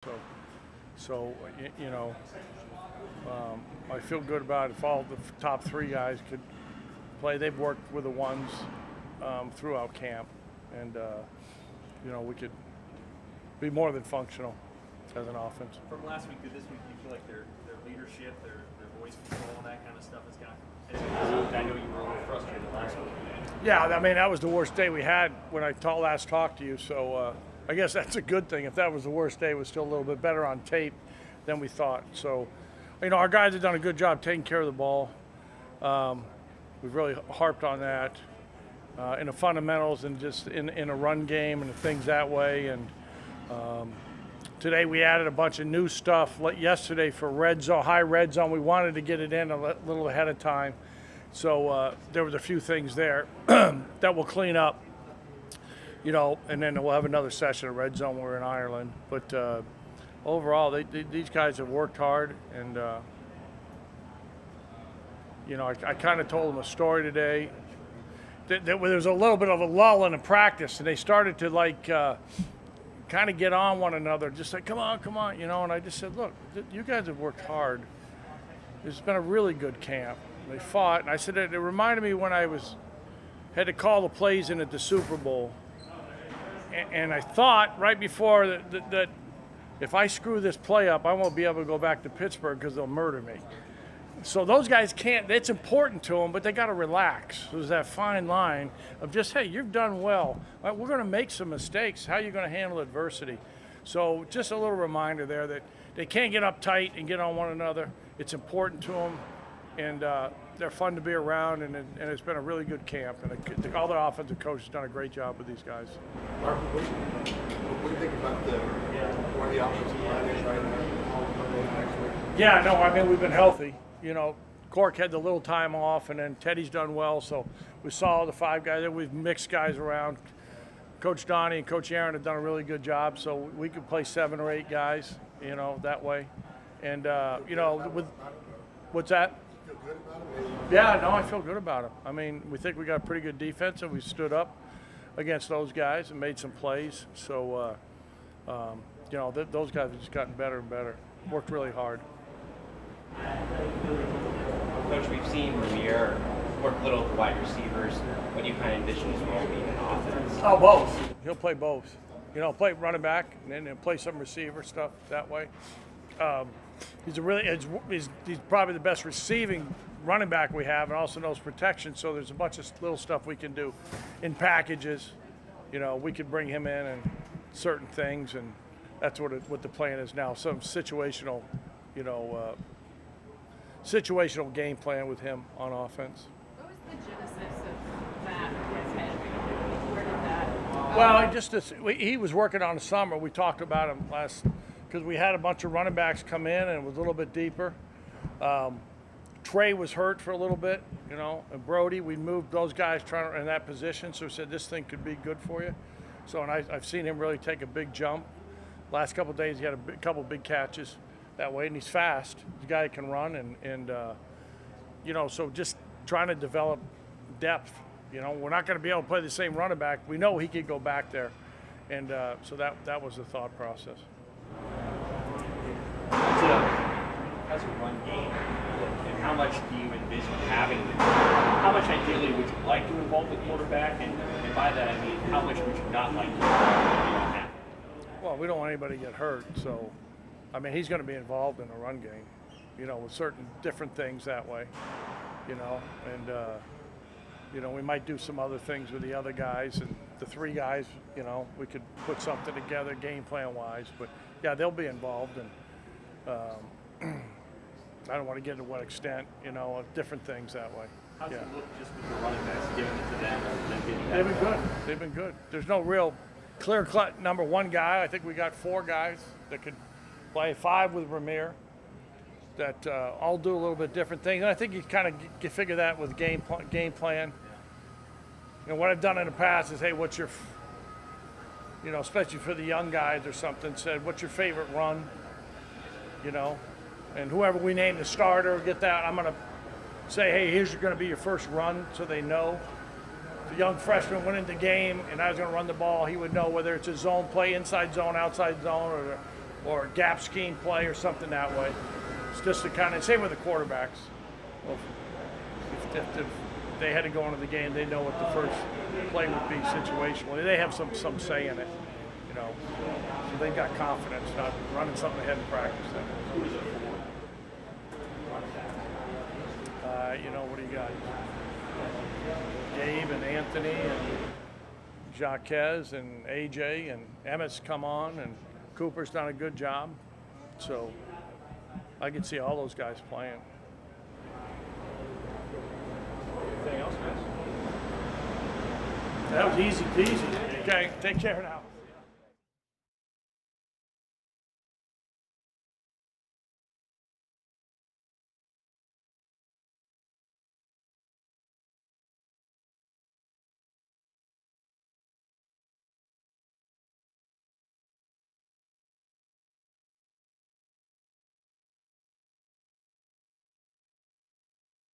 So I feel good about it. If all the top three guys could play, they've worked with the ones throughout camp, and we could be more than functional as an offense. From last week to this week, do you feel like their leadership, their voice control, and that kind of stuff has gotten? I know you were a little frustrated last week. Yeah, I mean, that was the worst day we had when I last talked to you, so I guess that's a good thing. If that was the worst day, it was still a little bit better on tape than we thought. So, our guys have done a good job taking care of the ball. We've really harped on that in the fundamentals and just in a run game and things that way. And today we added a bunch of new stuff. Yesterday for red zone, high red zone, we wanted to get it in a little ahead of time. So there was a few things there that we'll clean up, and then we'll have another session of red zone when we're in Ireland. But overall, these guys have worked hard, and I kind of told them a story today. There was a little bit of a lull in the practice, and they started to kind of get on one another, just like, come on, and I just said, look, you guys have worked hard. It's been a really good camp. They fought, and I said it reminded me when I had to call the plays in at the Super Bowl, and I thought right before that if I screw this play up, I won't be able to go back to Pittsburgh because they'll murder me. So those guys can't. It's important to them, but they got to relax. There's that fine line of just, hey, you've done well. We're going to make some mistakes. How are you going to handle adversity? So just a little reminder there that they can't get uptight and get on one another. It's important to them. And they're fun to be around, and it's been a really good camp. And all the offensive coaches have done a great job with these guys. Mark, what do you think about where the offensive line is right now? Yeah, no, I mean, we've been healthy. Cork had the little time off, and then Teddy's done well. So we saw the five guys. We've mixed guys around. Coach Donnie and Coach Aaron have done a really good job. So we could play 7 or 8 guys, that way. And, what's that? Yeah, no, I feel good about him. I mean, we think we got a pretty good defense, and we stood up against those guys and made some plays. So, those guys have just gotten better and better. Worked really hard. Coach, we've seen Ramirez work a little with the wide receivers. What do you kind of envision his role being in offense? Oh, both. He'll play both. Play running back and then play some receiver stuff that way. He's probably the best receiving running back we have, and also knows protection. So there's a bunch of little stuff we can do in packages. We could bring him in and certain things, and that's what the plan is now. Some situational, situational game plan with him on offense. What was the genesis of that in his head? Where did that? Well, he was working on the summer. We talked about him because we had a bunch of running backs come in, and it was a little bit deeper. Trey was hurt for a little bit, and Brody. We moved those guys in that position, so we said this thing could be good for you. So, and I've seen him really take a big jump. Last couple of days, he had a couple big catches that way, and he's fast. He's a guy that can run, and so just trying to develop depth. We're not going to be able to play the same running back. We know he could go back there, and so that was the thought process. As a run game, and how much do you envision having? How much ideally would you like to involve the quarterback? And by that I mean, how much would you not like to have? Well, we don't want anybody to get hurt, so he's going to be involved in the run game, with certain different things that way, and we might do some other things with the other guys and the 3 guys. We could put something together game plan wise, but yeah, they'll be involved, and I don't want to get into what extent, different things that way. How's it look just with the running backs, giving it to them and then getting They've been good. They've been good. There's no real clear-cut number 1 guy. I think we got 4 guys that could play, 5 with Ramirez that all do a little bit different things. And I think you kind of figure that with game plan. What I've done in the past is, hey, what's your, especially for the young guys or something, said, what's your favorite run? And whoever we name the starter, get that. I'm going to say, hey, here's going to be your first run, so they know. If a young freshman went into the game and I was going to run the ball, he would know whether it's a zone play, inside zone, outside zone, or or gap scheme play or something that way. It's just the kind of, same with the quarterbacks. Well, if they had to go into the game, they know what the first play would be situationally. They have some say in it, you know. So they've got confidence, not running something ahead in practice. You know, what do you got? Gabe and Anthony and Jaquez and AJ and Emmett's come on, and Cooper's done a good job. So I can see all those guys playing. Anything else, guys? That was easy peasy. Okay, take care now.